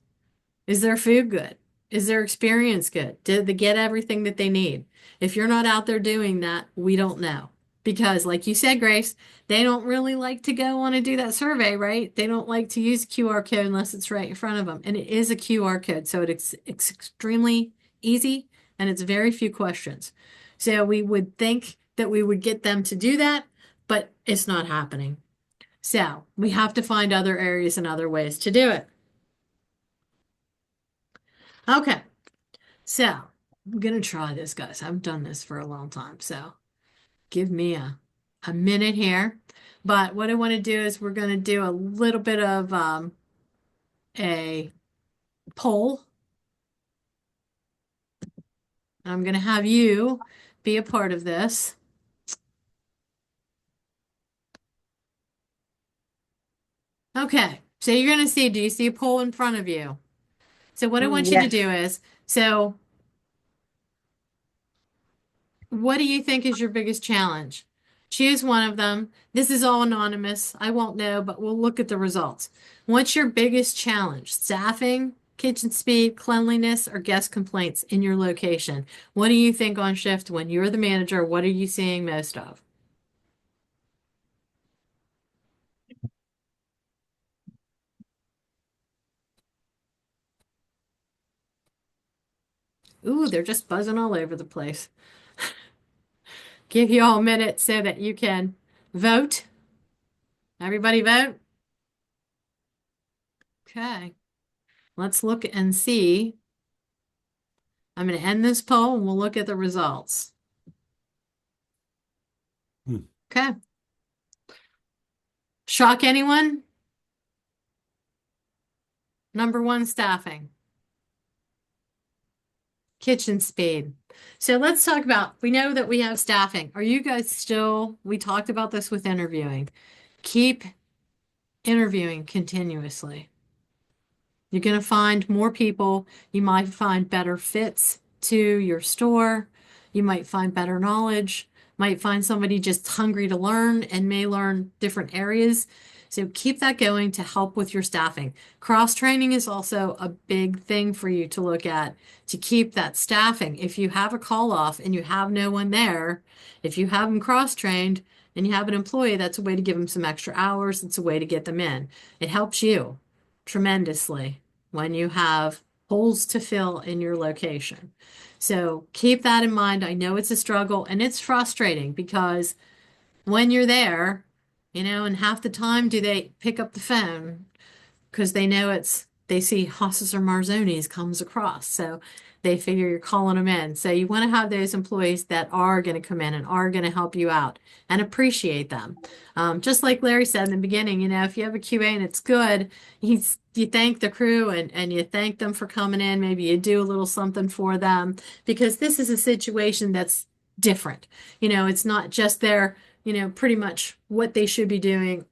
Is their food good? Is their experience good? Did they get everything that they need? If you're not out there doing that, we don't know. Because, like you said, Grace, they don't really like to go on and do that survey, right? They don't like to use a QR code unless it's right in front of them. And it is a QR code, so it's extremely easy and it's very few questions. So we would think that we would get them to do that, but it's not happening. So we have to find other areas and other ways to do it. Okay, so I'm gonna try this, guys. I've done this for a long time, so give me a minute here. But what I want to do is we're going to do a little bit of a poll. I'm going to have you be a part of this. Okay, so you're going to see, do you see a poll in front of you? So what I want you to do is, so what do you think is your biggest challenge? Choose one of them. This is all anonymous. I won't know, but we'll look at the results. What's your biggest challenge? Staffing, kitchen speed, cleanliness, or guest complaints in your location? What do you think on shift when you're the manager? What are you seeing most of? Ooh, they're just buzzing all over the place. Give you all a minute so that you can vote. Everybody vote. Okay. Let's look and see I'm going to end this poll and we'll look at the results. Okay. Shock anyone? Number one, staffing. Kitchen speed. So let's talk about, we know that we have staffing. Are you guys still, we talked about this with interviewing. Keep interviewing continuously. You're going to find more people. You might find better fits to your store. You might find better knowledge. Might find somebody just hungry to learn and may learn different areas. So keep that going to help with your staffing. Cross training is also a big thing for you to look at to keep that staffing. If you have a call off and you have no one there, if you have them cross trained and you have an employee, that's a way to give them some extra hours. It's a way to get them in. It helps you tremendously when you have holes to fill in your location. So keep that in mind. I know it's a struggle and it's frustrating because when you're there, and half the time do they pick up the phone because they know they see Haas's or Marzoni's comes across. So they figure you're calling them in. So you want to have those employees that are going to come in and are going to help you out and appreciate them. Just like Larry said in the beginning, if you have a QA and it's good, you thank the crew and you thank them for coming in. Maybe you do a little something for them because this is a situation that's different. It's not just their, pretty much what they should be doing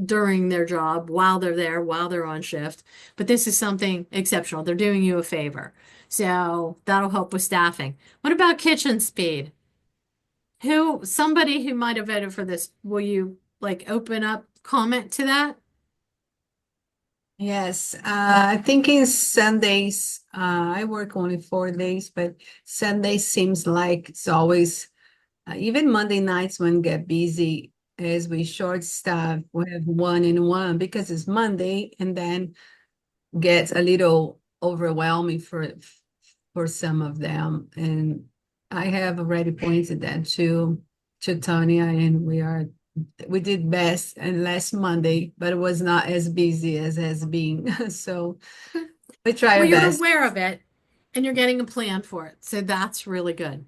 during their job while they're there, while they're on shift. But this is something exceptional. They're doing you a favor. So that'll help with staffing. What about kitchen speed? Somebody who might have voted for this, will you open up comment to that? Yes, I think in Sundays, I work only 4 days, but Sunday seems like it's always, even Monday nights when get busy, as we short staff, we have 1-on-1 because it's Monday, and then gets a little overwhelming for some of them. And I have already pointed that to Tanya, and we did best and last Monday, but it was not as busy as has been. So we try Well, our you're best. aware of it and you're getting a plan for it. So that's really good.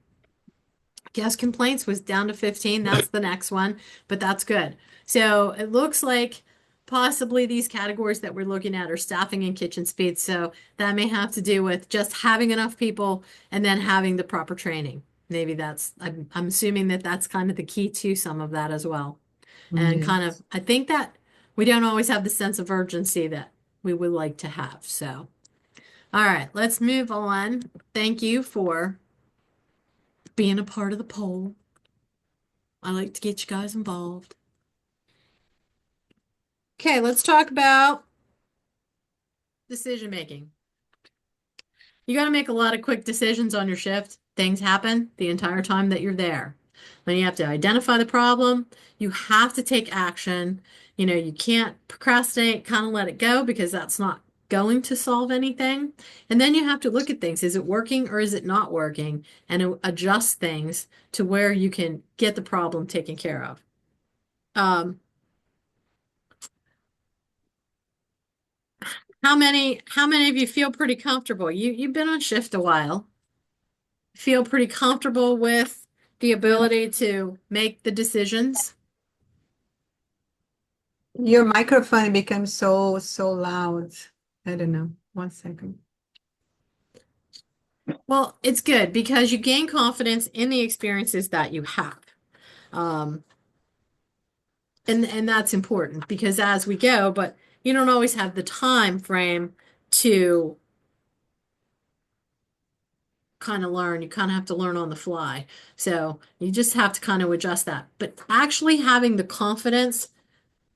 Guest complaints was down to 15. That's the next one, but that's good. So it looks like possibly these categories that we're looking at are staffing and kitchen speed. So that may have to do with just having enough people and then having the proper training. Maybe I'm assuming that that's kind of the key to some of that as well. And kind of, I think that we don't always have the sense of urgency that we would like to have. So, all right, let's move on. Thank you for being a part of the poll. I like to get you guys involved. Okay, let's talk about decision making. You got to make a lot of quick decisions on your shift. Things happen the entire time that you're there. Then you have to identify the problem. You have to take action. You can't procrastinate, kind of let it go because that's not going to solve anything. And then you have to look at things. Is it working or is it not working? And adjust things to where you can get the problem taken care of. How many of you feel pretty comfortable? You've been on shift a while. Feel pretty comfortable with the ability to make the decisions? Your microphone becomes so loud. I don't know. 1 second. Well, it's good because you gain confidence in the experiences that you have. And that's important because as we go, but you don't always have the time frame to kind of learn. You kind of have to learn on the fly. So you just have to kind of adjust that. But actually having the confidence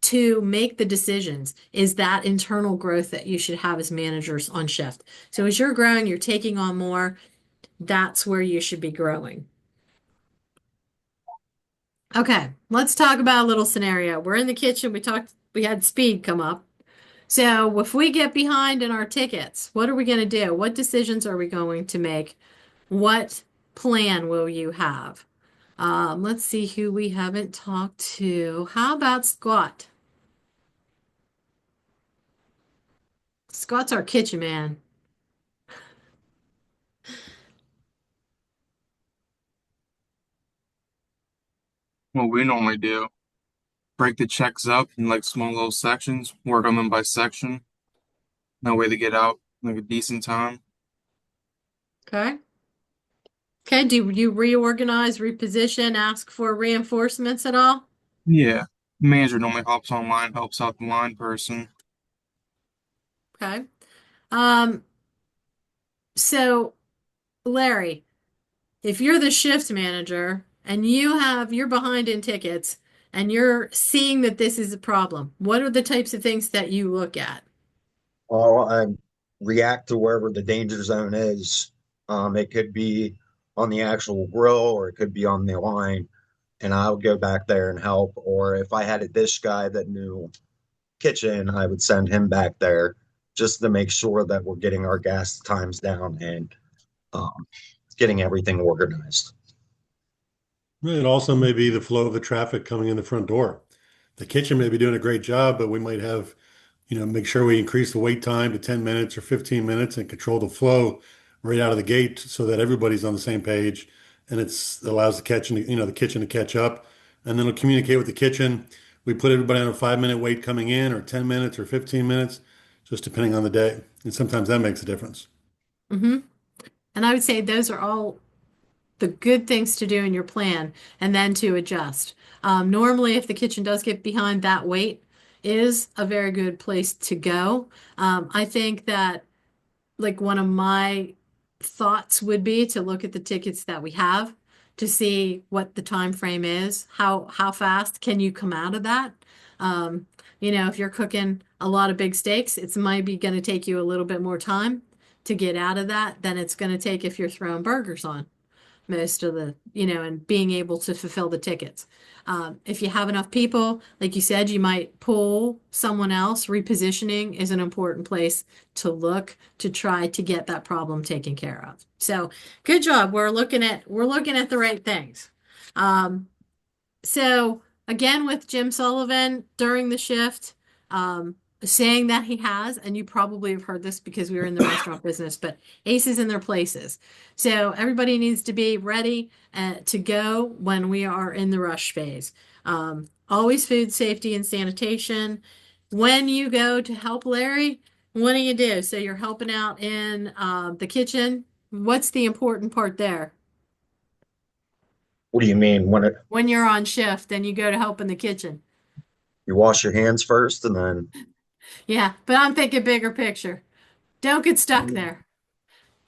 to make the decisions is that internal growth that you should have as managers on shift. So as you're growing, you're taking on more. That's where you should be growing. Okay, let's talk about a little scenario. We're in the kitchen. We had speed come up. So if we get behind in our tickets, what are we going to do? What decisions are we going to make? What plan will you have? Let's see who we haven't talked to. How about Scott? Scott's our kitchen man. what we normally do. Break the checks up in like small little sections, work on them by section. That way they get out like a decent time. Okay. Okay. Do you reorganize, reposition, ask for reinforcements at all? Yeah. Manager normally hops online, helps out the line person. Okay. Um, so Larry, if you're the shift manager and you're behind in tickets and you're seeing that this is a problem, what are the types of things that you look at? I react to wherever the danger zone is. It could be on the actual grill or it could be on the line, and I'll go back there and help. Or if I had a dish guy that knew kitchen, I would send him back there just to make sure that we're getting our gas times down and um, getting everything organized. It also may be the flow of the traffic coming in the front door. The kitchen may be doing a great job, but we might have, make sure we increase the wait time to 10 minutes or 15 minutes and control the flow right out of the gate so that everybody's on the same page and allows the kitchen to catch up. And then it'll communicate with the kitchen. We put everybody on a 5-minute wait coming in or 10 minutes or 15 minutes, just depending on the day. And sometimes that makes a difference. Hmm. And I would say those are all the good things to do in your plan and then to adjust. Normally, if the kitchen does get behind, that weight is a very good place to go. I think that like one of my thoughts would be to look at the tickets that we have to see what the time frame is. How fast can you come out of that? If you're cooking a lot of big steaks, it's maybe going to take you a little bit more time to get out of that than it's going to take if you're throwing burgers on most of and being able to fulfill the tickets. If you have enough people, like you said, you might pull someone else. Repositioning is an important place to look to try to get that problem taken care of. So good job. We're looking at the right things. Um, so again, with Jim Sullivan during the shift, saying that he has, and you probably have heard this because we were in the restaurant business, but aces in their places. So everybody needs to be ready to go when we are in the rush phase. Always food safety and sanitation. When you go to help Larry, what do you do? So you're helping out in the kitchen. What's the important part there? What do you mean When you're on shift and you go to help in the kitchen. you wash your hands first and then Yeah, but I'm thinking bigger picture. Don't get stuck there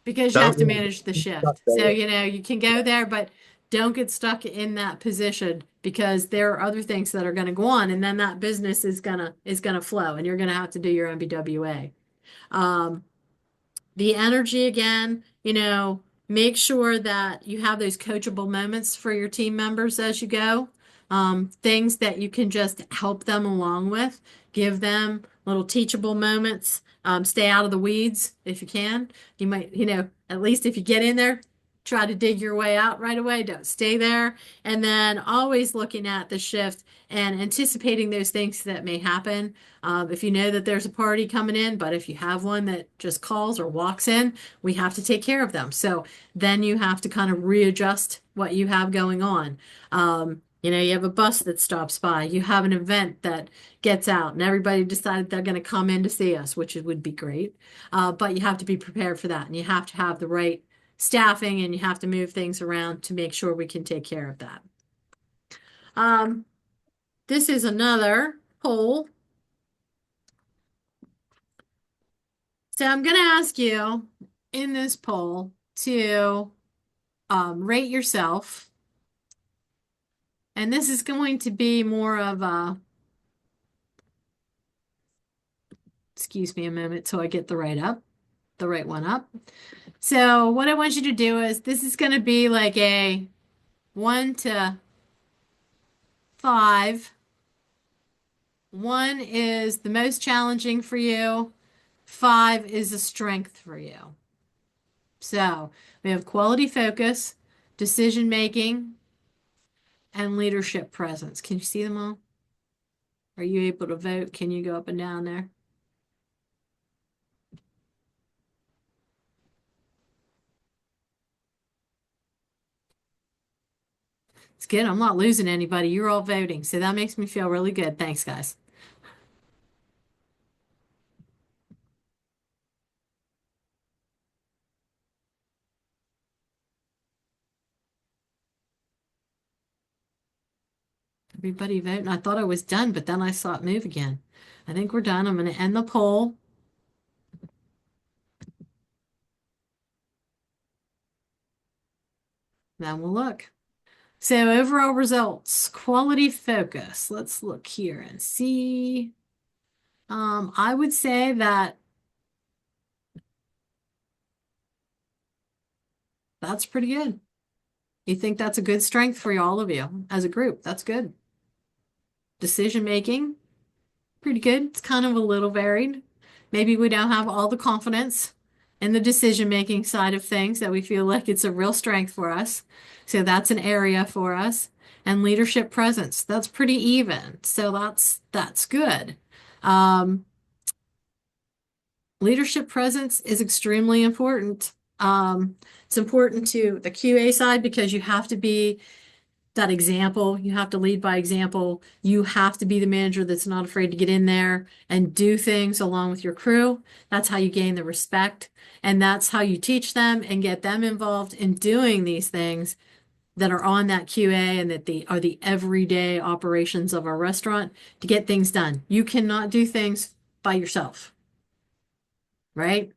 because you have to don't manage the shift. So, you can go there, but don't get stuck in that position because there are other things that are going to go on and then that business is going to flow and you're going to have to do your MBWA. The energy again, make sure that you have those coachable moments for your team members as you go. Things that you can just help them along with, give them little teachable moments. Stay out of the weeds if you can. You might, at least if you get in there, try to dig your way out right away. Don't stay there. And then always looking at the shift and anticipating those things that may happen. If you know that there's a party coming in, but if you have one that just calls or walks in, we have to take care of them. So then you have to kind of readjust what you have going on. You have a bus that stops by, you have an event that gets out, and everybody decided they're going to come in to see us, which would be great. But you have to be prepared for that, and you have to have the right staffing, and you have to move things around to make sure we can take care of that. This is another poll. So I'm going to ask you in this poll to rate yourself. And this is going to be more of a, excuse me a moment till I get the right one up. So what I want you to do is this is going to be like a 1 to 5. 1 is the most challenging for you. 5 is a strength for you. So we have quality focus, decision making, and leadership presence. Can you see them all? Are you able to vote? Can you go up and down there? It's good. I'm not losing anybody. You're all voting. So that makes me feel really good. Thanks, guys. Everybody voting. I thought I was done, but then I saw it move again. I think we're done. I'm going to end the poll. Then we'll look. So overall results, quality focus. Let's look here and see. I would say that that's pretty good. You think that's a good strength for all of you as a group? That's good. Decision making, pretty good. It's kind of a little varied. Maybe we don't have all the confidence in the decision making side of things that we feel like it's a real strength for us. So that's an area for us. And leadership presence, that's pretty even. So that's good. Leadership presence is extremely important. It's important to the QA side because you have to be that example. You have to lead by example. You have to be the manager that's not afraid to get in there and do things along with your crew. That's how you gain the respect. And that's how you teach them and get them involved in doing these things that are on that QA and that they are the everyday operations of our restaurant to get things done. You cannot do things by yourself, right?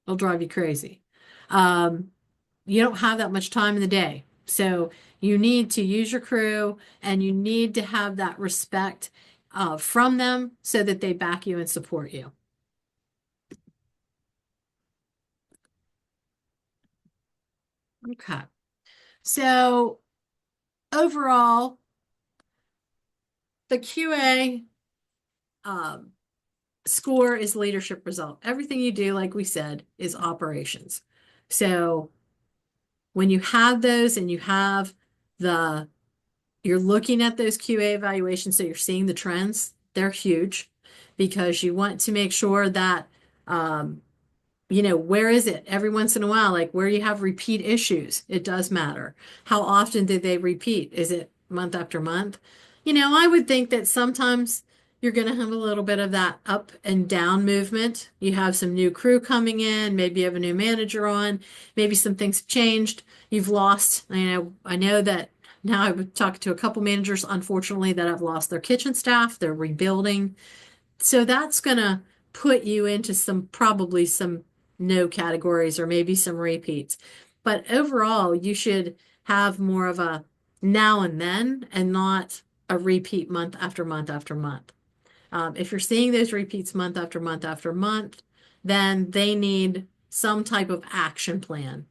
It'll drive you crazy. You don't have that much time in the day. So you need to use your crew and you need to have that respect from them so that they back you and support you. Okay. So overall, the QA score is leadership result. Everything you do, like we said, is operations. So when you have those and you have you're looking at those QA evaluations, so you're seeing the trends, they're huge because you want to make sure that, where is it every once in a while, like where you have repeat issues, it does matter. How often do they repeat? Is it month after month? I would think that sometimes you're going to have a little bit of that up and down movement. You have some new crew coming in, maybe you have a new manager on, maybe some things have changed. You've lost, I know that now I've talked to a couple managers, unfortunately, that have lost their kitchen staff. They're rebuilding. So that's going to put you into probably some no categories or maybe some repeats. But overall, you should have more of a now and then and not a repeat month after month after month. If you're seeing those repeats month after month after month, then they need some type of action plan.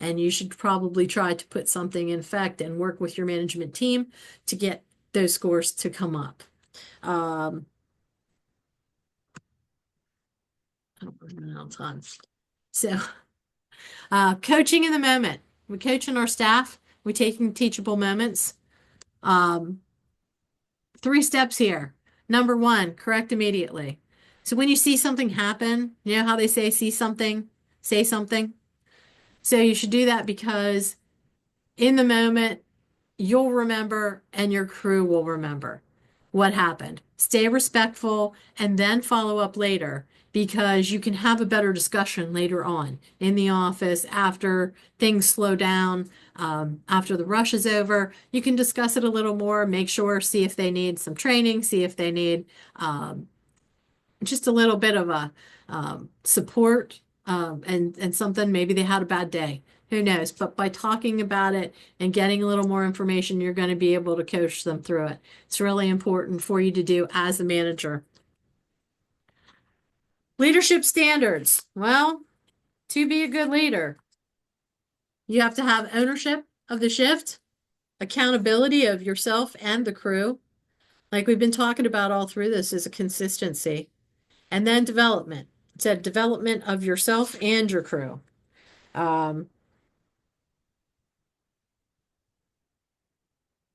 And you should probably try to put something in effect and work with your management team to get those scores to come up. I don't run out of time. So, coaching in the moment. We're coaching our staff. We're taking teachable moments. 3 steps here. Number 1, correct immediately. So when you see something happen, you know how they say, see something, say something? So you should do that because in the moment, you'll remember and your crew will remember what happened. Stay respectful and then follow up later because you can have a better discussion later on in the office after things slow down, after the rush is over. You can discuss it a little more, make sure, see if they need some training, see if they need just a little bit of a support and something. Maybe they had a bad day. Who knows? But by talking about it and getting a little more information, you're going to be able to coach them through it. It's really important for you to do as a manager. Leadership standards. Well, to be a good leader, you have to have ownership of the shift, accountability of yourself and the crew. Like we've been talking about all through this is a consistency. And then development. It's a development of yourself and your crew.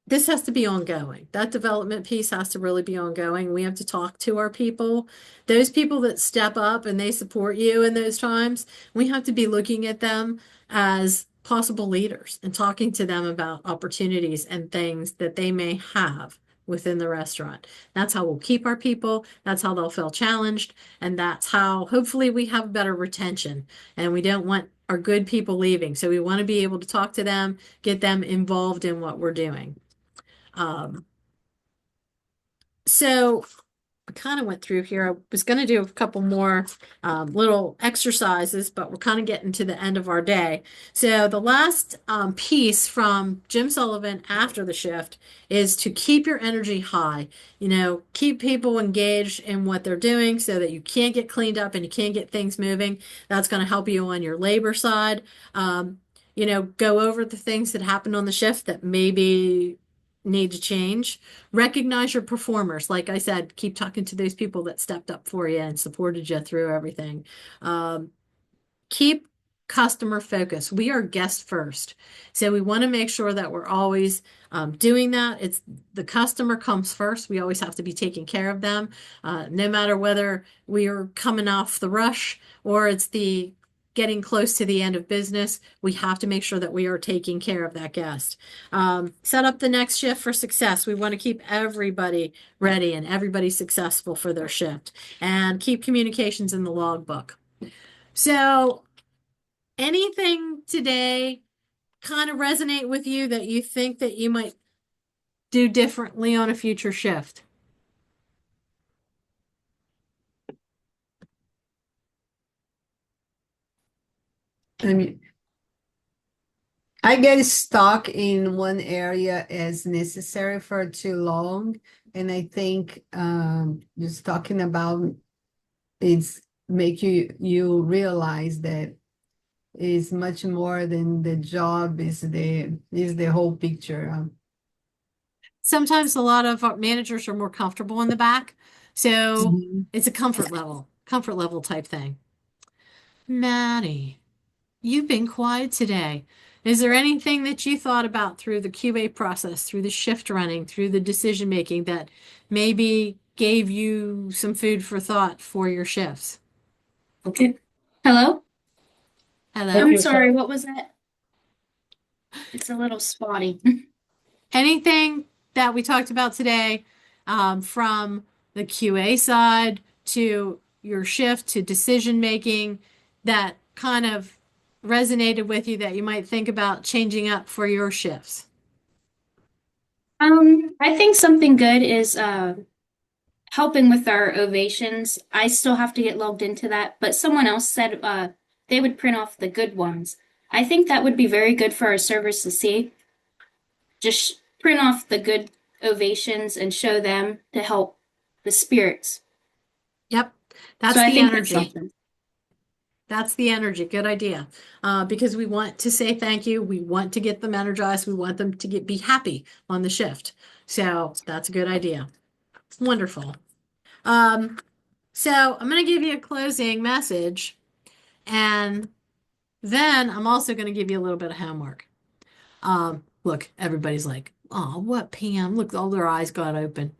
This has to be ongoing. That development piece has to really be ongoing. We have to talk to our people. Those people that step up and they support you in those times, we have to be looking at them as possible leaders and talking to them about opportunities and things that they may have within the restaurant. That's how we'll keep our people. That's how they'll feel challenged. And that's how hopefully we have better retention. And we don't want our good people leaving. So we want to be able to talk to them, get them involved in what we're doing. So I kind of went through here. I was going to do a couple more little exercises, but we're kind of getting to the end of our day. So the last piece from Jim Sullivan after the shift is to keep your energy high. You know, keep people engaged in what they're doing so that you can't get cleaned up and you can't get things moving. That's going to help you on your labor side. You know, go over the things that happened on the shift that maybe need to change. Recognize your performers. Like I said, keep talking to those people that stepped up for you and supported you through everything. Keep customer focus. We are guest first. So we want to make sure that we're always doing that. It's the customer comes first. We always have to be taking care of them. No matter whether we are coming off the rush or it's the getting close to the end of business, we have to make sure that we are taking care of that guest. Set up the next shift for success. We want to keep everybody ready and everybody successful for their shift, and keep communications in the logbook. So anything today kind of resonate with you that you think that you might do differently on a future shift? I mean, I get stuck in one area as necessary for too long. And I think just talking about it's make you realize that is much more than the job is the whole picture. Sometimes a lot of our managers are more comfortable in the back. So it's a comfort level type thing. Maddie, you've been quiet today. Is there anything that you thought about through the QA process, through the shift running, through the decision making that maybe gave you some food for thought for your shifts? Okay. Hello? Hello. I'm sorry, what was that? It's a little spotty. Anything that we talked about today, from the QA side to your shift to decision making, that kind of resonated with you that you might think about changing up for your shifts? I think something good is helping with our ovations. I still have to get logged into that, but someone else said they would print off the good ones. I think that would be very good for our servers to see. Just print off the good ovations and show them to help the spirits. Yep, that's So I the think that's energy. something. That's the energy. Good idea. Because we want to say thank you. We want to get them energized. We want them to be happy on the shift. So that's a good idea. Wonderful. So I'm going to give you a closing message, and then I'm also going to give you a little bit of homework. Look, everybody's like, oh, what, Pam? Look, all their eyes got open.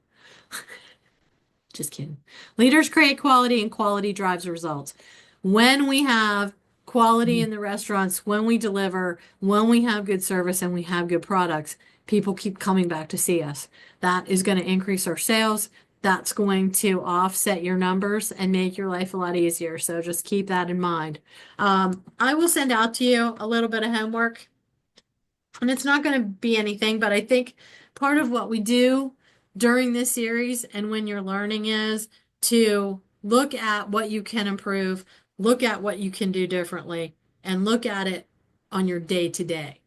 Just kidding. Leaders create quality, and quality drives results. When we have quality in the restaurants, when we deliver, when we have good service and we have good products, people keep coming back to see us. That is going to increase our sales. That's going to offset your numbers and make your life a lot easier. So just keep that in mind. I will send out to you a little bit of homework. And it's not going to be anything, but I think part of what we do during this series and when you're learning is to look at what you can improve, look at what you can do differently, and look at it on your day to day.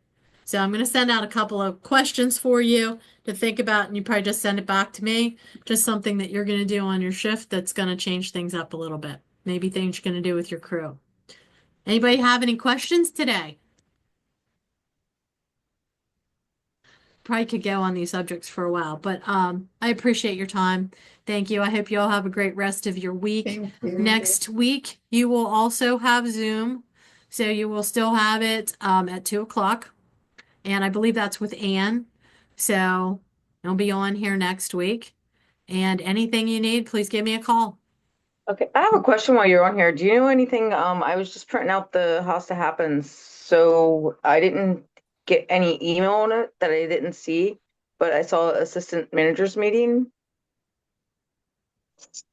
So I'm going to send out a couple of questions for you to think about, and you probably just send it back to me. Just something that you're going to do on your shift that's going to change things up a little bit. Maybe things you're going to do with your crew. Anybody have any questions today? Probably could go on these subjects for a while, but I appreciate your time. Thank you. I hope you all have a great rest of your week. Thank you. Next week, you will also have Zoom. So you will still have it at 2 o'clock. And I believe that's with Anne. So I'll be on here next week. And anything you need, please give me a call. Okay, I have a question while you're on here. Do you know anything? I was just printing out the Hosta Happens, so I didn't get any email on it that I didn't see, but I saw assistant managers meeting.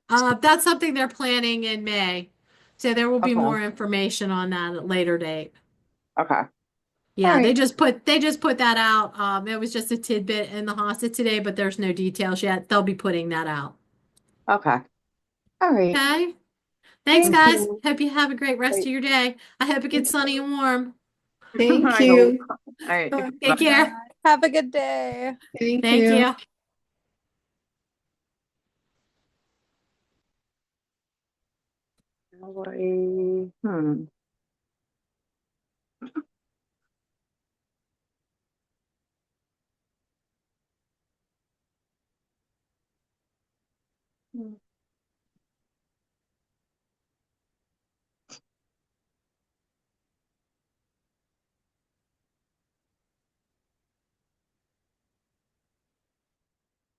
That's something they're planning in May. So there will be Okay. more information on that at a later date. Okay. Yeah, All they right. just put that out. It was just a tidbit in the Hosta today, but there's no details yet. They'll be putting that out. Okay. All right. Okay. Thanks, Thank guys. you. Hope you have a great rest of your day. I hope it gets sunny and warm. Thank I you. hope. All right. Take care. Have a good day. Thank Thank you. you. How do I-